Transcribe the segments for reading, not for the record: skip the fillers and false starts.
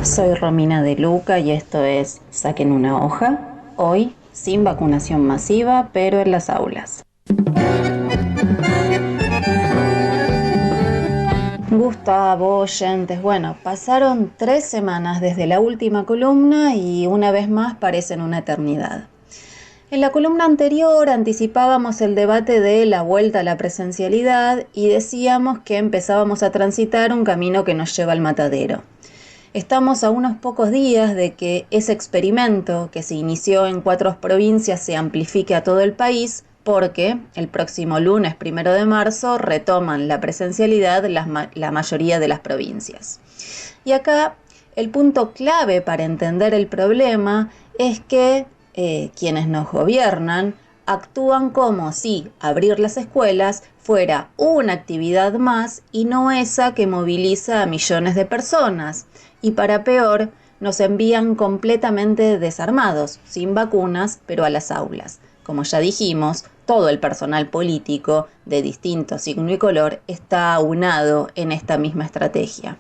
Soy Romina de Luca y esto es Saquen una hoja. Hoy, sin vacunación masiva, pero en las aulas. Gustavo, oyentes, bueno, pasaron 3 semanas desde la última columna y una vez más parecen una eternidad. En la columna anterior anticipábamos el debate de la vuelta a la presencialidad y decíamos que empezábamos a transitar un camino que nos lleva al matadero. Estamos a unos pocos días de que ese experimento que se inició en 4 provincias se amplifique a todo el país porque el próximo lunes 1 de marzo retoman la presencialidad la mayoría de las provincias. Y acá el punto clave para entender el problema es que quienes nos gobiernan actúan como si abrir las escuelas fuera una actividad más y no esa que moviliza a millones de personas. Y para peor, nos envían completamente desarmados, sin vacunas, pero a las aulas. Como ya dijimos, todo el personal político de distinto signo y color está aunado en esta misma estrategia.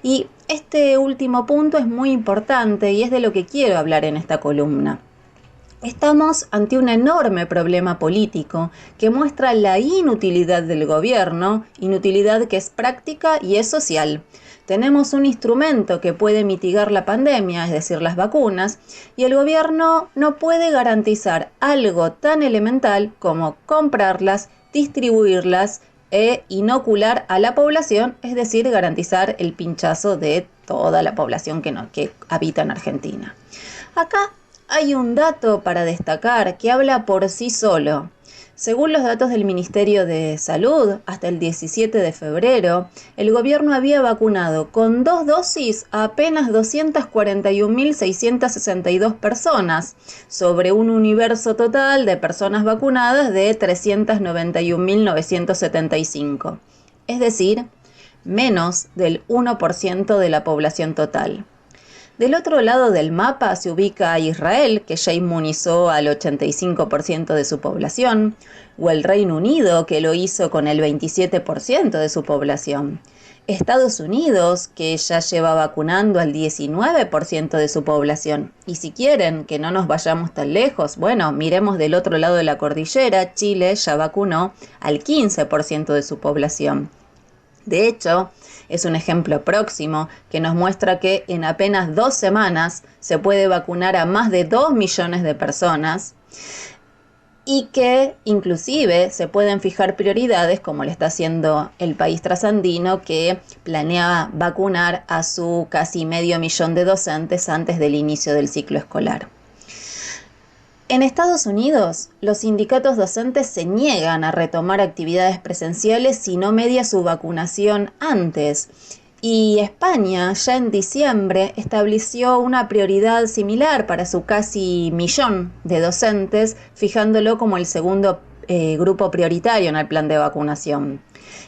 Y este último punto es muy importante y es de lo que quiero hablar en esta columna. Estamos ante un enorme problema político que muestra la inutilidad del gobierno, inutilidad que es práctica y es social. Tenemos un instrumento que puede mitigar la pandemia, es decir, las vacunas, y el gobierno no puede garantizar algo tan elemental como comprarlas, distribuirlas e inocular a la población, es decir, garantizar el pinchazo de toda la población que habita en Argentina. Acá hay un dato para destacar que habla por sí solo. Según los datos del Ministerio de Salud, hasta el 17 de febrero, el gobierno había vacunado con 2 dosis a apenas 241.662 personas, sobre un universo total de personas vacunadas de 391.975, es decir, menos del 1% de la población total. Del otro lado del mapa se ubica Israel, que ya inmunizó al 85% de su población, o el Reino Unido, que lo hizo con el 27% de su población. Estados Unidos, que ya lleva vacunando al 19% de su población. Y si quieren que no nos vayamos tan lejos, bueno, miremos del otro lado de la cordillera, Chile ya vacunó al 15% de su población. De hecho, es un ejemplo próximo que nos muestra que en apenas 2 semanas se puede vacunar a más de 2 millones de personas y que inclusive se pueden fijar prioridades como lo está haciendo el país trasandino, que planea vacunar a su casi 500.000 de docentes antes del inicio del ciclo escolar. En Estados Unidos, los sindicatos docentes se niegan a retomar actividades presenciales si no media su vacunación antes. Y España, ya en diciembre, estableció una prioridad similar para su casi 1.000.000 de docentes, fijándolo como el segundo grupo prioritario en el plan de vacunación.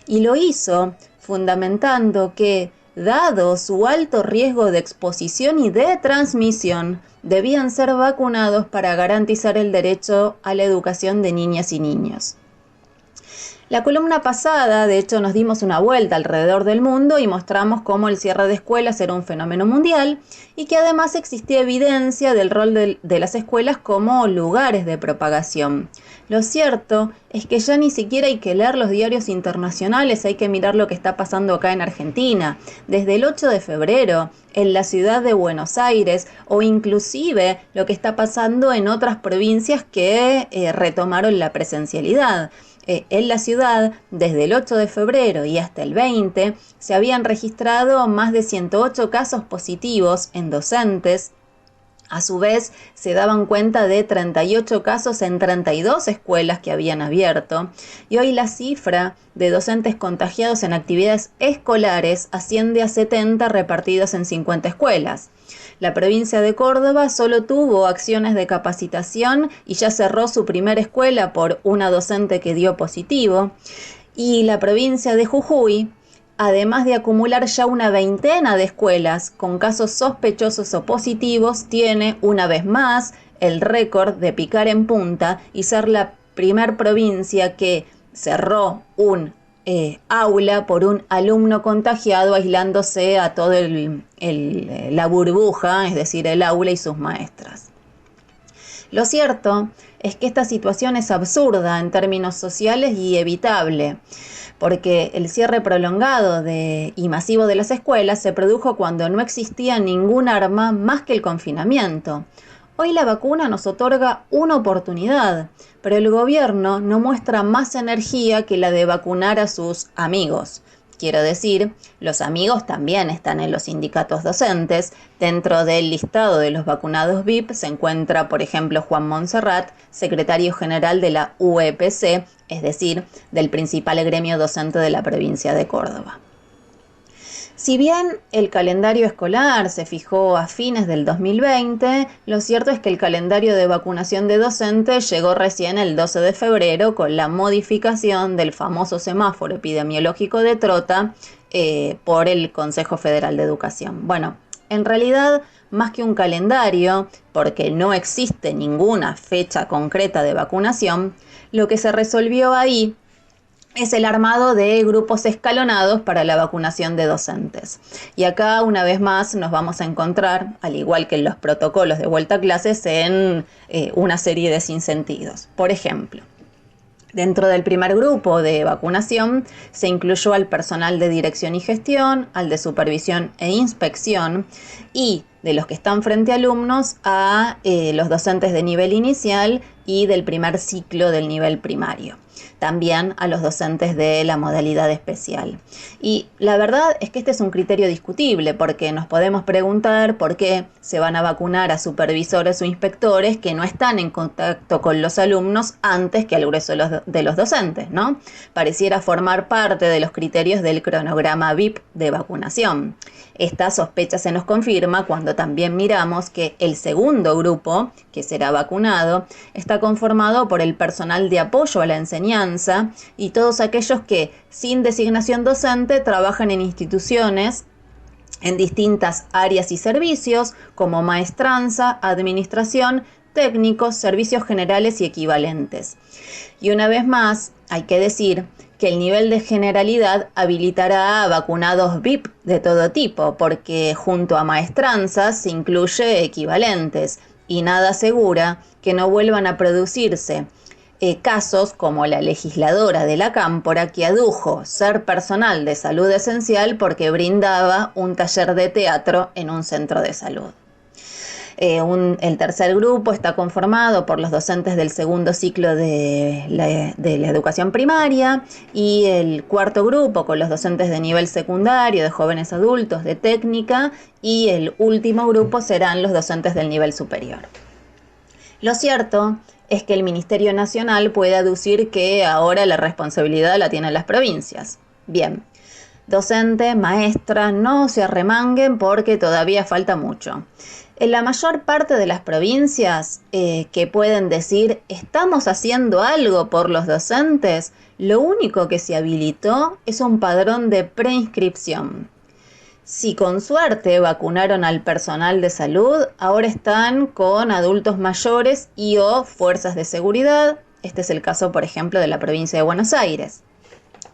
Y lo hizo fundamentando que, dado su alto riesgo de exposición y de transmisión, debían ser vacunados para garantizar el derecho a la educación de niñas y niños. La columna pasada, de hecho, nos dimos una vuelta alrededor del mundo y mostramos cómo el cierre de escuelas era un fenómeno mundial y que además existía evidencia del rol de las escuelas como lugares de propagación. Lo cierto es que ya ni siquiera hay que leer los diarios internacionales, hay que mirar lo que está pasando acá en Argentina. Desde el 8 de febrero, en la ciudad de Buenos Aires, o inclusive lo que está pasando en otras provincias que retomaron la presencialidad. En la ciudad, desde el 8 de febrero y hasta el 20, se habían registrado más de 108 casos positivos en docentes. A su vez, se daban cuenta de 38 casos en 32 escuelas que habían abierto, y hoy la cifra de docentes contagiados en actividades escolares asciende a 70 repartidos en 50 escuelas. La provincia de Córdoba solo tuvo acciones de capacitación y ya cerró su primera escuela por una docente que dio positivo. Y la provincia de Jujuy, además de acumular ya una veintena de escuelas con casos sospechosos o positivos, tiene una vez más el récord de picar en punta y ser la primer provincia que cerró un aula por un alumno contagiado aislándose a toda la burbuja, es decir, el aula y sus maestras. Lo cierto es que esta situación es absurda en términos sociales y evitable, porque el cierre prolongado y masivo de las escuelas se produjo cuando no existía ningún arma más que el confinamiento. Hoy la vacuna nos otorga una oportunidad, pero el gobierno no muestra más energía que la de vacunar a sus amigos. Quiero decir, los amigos también están en los sindicatos docentes. Dentro del listado de los vacunados VIP se encuentra, por ejemplo, Juan Monserrat, secretario general de la UEPC, es decir, del principal gremio docente de la provincia de Córdoba. Si bien el calendario escolar se fijó a fines del 2020, lo cierto es que el calendario de vacunación de docentes llegó recién el 12 de febrero con la modificación del famoso semáforo epidemiológico de Trota por el Consejo Federal de Educación. Bueno, en realidad, más que un calendario, porque no existe ninguna fecha concreta de vacunación, lo que se resolvió ahí es el armado de grupos escalonados para la vacunación de docentes. Y acá, una vez más, nos vamos a encontrar, al igual que en los protocolos de vuelta a clases, en una serie de sinsentidos. Por ejemplo, dentro del primer grupo de vacunación se incluyó al personal de dirección y gestión, al de supervisión e inspección y de los que están frente a alumnos a los docentes de nivel inicial y del primer ciclo del nivel primario. También a los docentes de la modalidad especial. Y la verdad es que este es un criterio discutible porque nos podemos preguntar por qué se van a vacunar a supervisores o inspectores que no están en contacto con los alumnos antes que al grueso de los docentes, ¿no? Pareciera formar parte de los criterios del cronograma VIP de vacunación. Esta sospecha se nos confirma cuando también miramos que el segundo grupo, que será vacunado, está conformado por el personal de apoyo a la enseñanza y todos aquellos que, sin designación docente, trabajan en instituciones en distintas áreas y servicios, como maestranza, administración, técnicos, servicios generales y equivalentes. Y una vez más, hay que decir que el nivel de generalidad habilitará a vacunados VIP de todo tipo, porque junto a maestranzas se incluye equivalentes y nada asegura que no vuelvan a producirse casos como la legisladora de la Cámpora que adujo ser personal de salud esencial porque brindaba un taller de teatro en un centro de salud. El tercer grupo está conformado por los docentes del segundo ciclo de la educación primaria y el cuarto grupo con los docentes de nivel secundario, de jóvenes adultos, de técnica y el último grupo serán los docentes del nivel superior. Lo cierto es que el Ministerio Nacional puede aducir que ahora la responsabilidad la tienen las provincias. Bien, docente, maestra, no se arremanguen porque todavía falta mucho. En la mayor parte de las provincias que pueden decir estamos haciendo algo por los docentes, lo único que se habilitó es un padrón de preinscripción. Si con suerte vacunaron al personal de salud, ahora están con adultos mayores y o fuerzas de seguridad. Este es el caso, por ejemplo, de la provincia de Buenos Aires.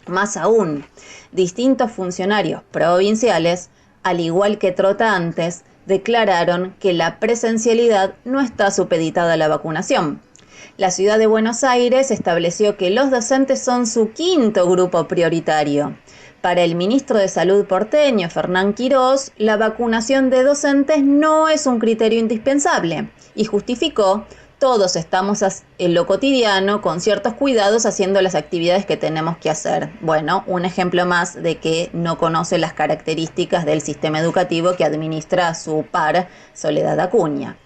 Más aún, distintos funcionarios provinciales, al igual que Trota antes, declararon que la presencialidad no está supeditada a la vacunación. La ciudad de Buenos Aires estableció que los docentes son su quinto grupo prioritario. Para el ministro de Salud porteño, Fernán Quirós, la vacunación de docentes no es un criterio indispensable y justificó: todos estamos en lo cotidiano con ciertos cuidados haciendo las actividades que tenemos que hacer. Bueno, un ejemplo más de que no conoce las características del sistema educativo que administra a su par Soledad Acuña.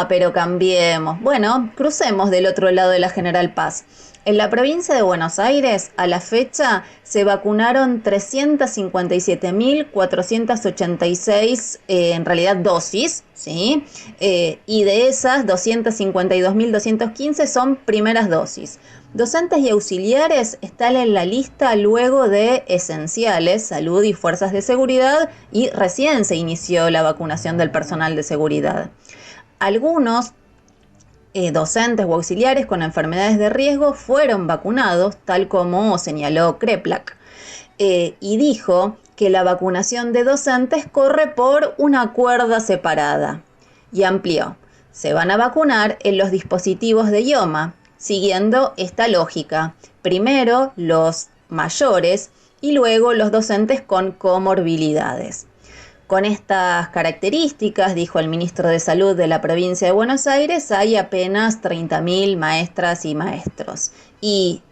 Pero cambiemos. Bueno, crucemos del otro lado de la General Paz. En la provincia de Buenos Aires, a la fecha, se vacunaron 357.486, en realidad dosis, ¿sí? Y de esas, 252.215 son primeras dosis. Docentes y auxiliares están en la lista luego de esenciales, salud y fuerzas de seguridad, y recién se inició la vacunación del personal de seguridad. Algunos docentes o auxiliares con enfermedades de riesgo fueron vacunados, tal como señaló Kreplak, y dijo que la vacunación de docentes corre por una cuerda separada. Y amplió: se van a vacunar en los dispositivos de IOMA, siguiendo esta lógica. Primero los mayores y luego los docentes con comorbilidades. Con estas características, dijo el ministro de Salud de la provincia de Buenos Aires, hay apenas 30.000 maestras y maestros. Y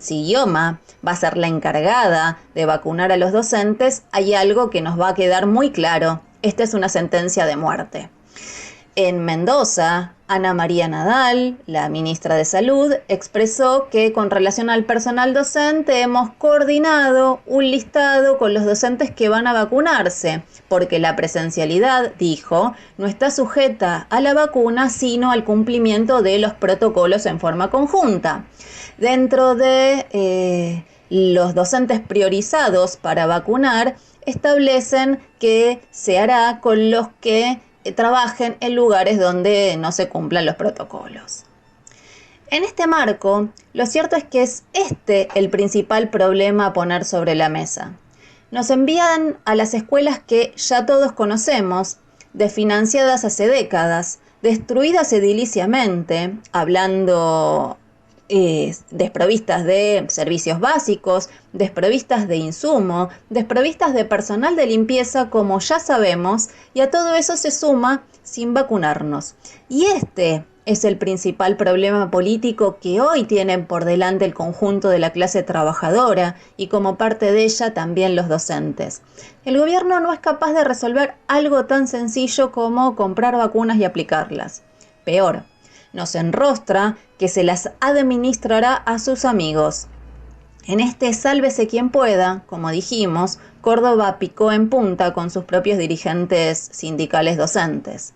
si IOMA va a ser la encargada de vacunar a los docentes, hay algo que nos va a quedar muy claro. Esta es una sentencia de muerte. En Mendoza, Ana María Nadal, la ministra de Salud, expresó que con relación al personal docente hemos coordinado un listado con los docentes que van a vacunarse, porque la presencialidad, dijo, no está sujeta a la vacuna, sino al cumplimiento de los protocolos en forma conjunta. Dentro de los docentes priorizados para vacunar, establecen que se hará con los que trabajen en lugares donde no se cumplan los protocolos. En este marco, lo cierto es que es el principal problema a poner sobre la mesa. Nos envían a las escuelas que ya todos conocemos, desfinanciadas hace décadas, destruidas ediliciamente, hablando desprovistas de servicios básicos, desprovistas de insumo, desprovistas de personal de limpieza, como ya sabemos, y a todo eso se suma sin vacunarnos. Y este es el principal problema político que hoy tienen por delante el conjunto de la clase trabajadora y como parte de ella también los docentes. El gobierno no es capaz de resolver algo tan sencillo como comprar vacunas y aplicarlas. Peor, nos enrostra que se las administrará a sus amigos. En este sálvese quien pueda, como dijimos, Córdoba picó en punta con sus propios dirigentes sindicales docentes.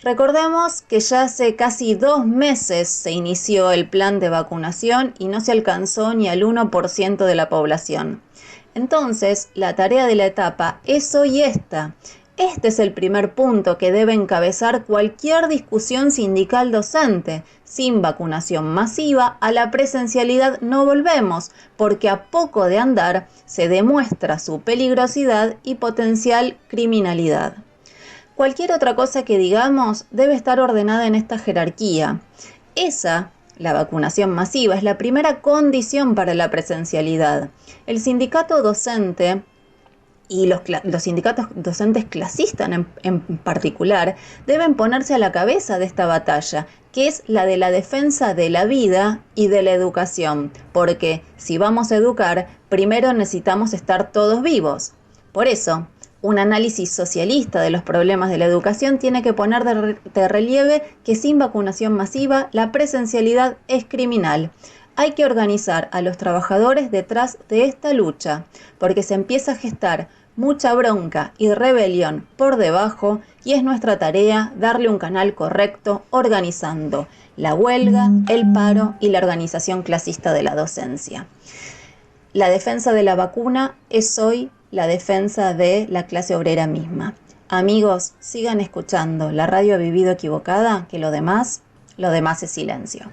Recordemos que ya hace casi 2 meses se inició el plan de vacunación y no se alcanzó ni al 1% de la población. Entonces, la tarea de la etapa es hoy esta. Este es el primer punto que debe encabezar cualquier discusión sindical docente. Sin vacunación masiva, a la presencialidad no volvemos, porque a poco de andar se demuestra su peligrosidad y potencial criminalidad. Cualquier otra cosa que digamos debe estar ordenada en esta jerarquía. La vacunación masiva, es la primera condición para la presencialidad. El sindicato docente y los sindicatos docentes clasistas en particular deben ponerse a la cabeza de esta batalla, que es la de la defensa de la vida y de la educación, porque si vamos a educar, primero necesitamos estar todos vivos. Por eso, un análisis socialista de los problemas de la educación tiene que poner de relieve que sin vacunación masiva la presencialidad es criminal. Hay que organizar a los trabajadores detrás de esta lucha, porque se empieza a gestar mucha bronca y rebelión por debajo y es nuestra tarea darle un canal correcto organizando la huelga, el paro y la organización clasista de la docencia. La defensa de la vacuna es hoy la defensa de la clase obrera misma. Amigos, sigan escuchando. La radio ha vivido equivocada, que lo demás es silencio.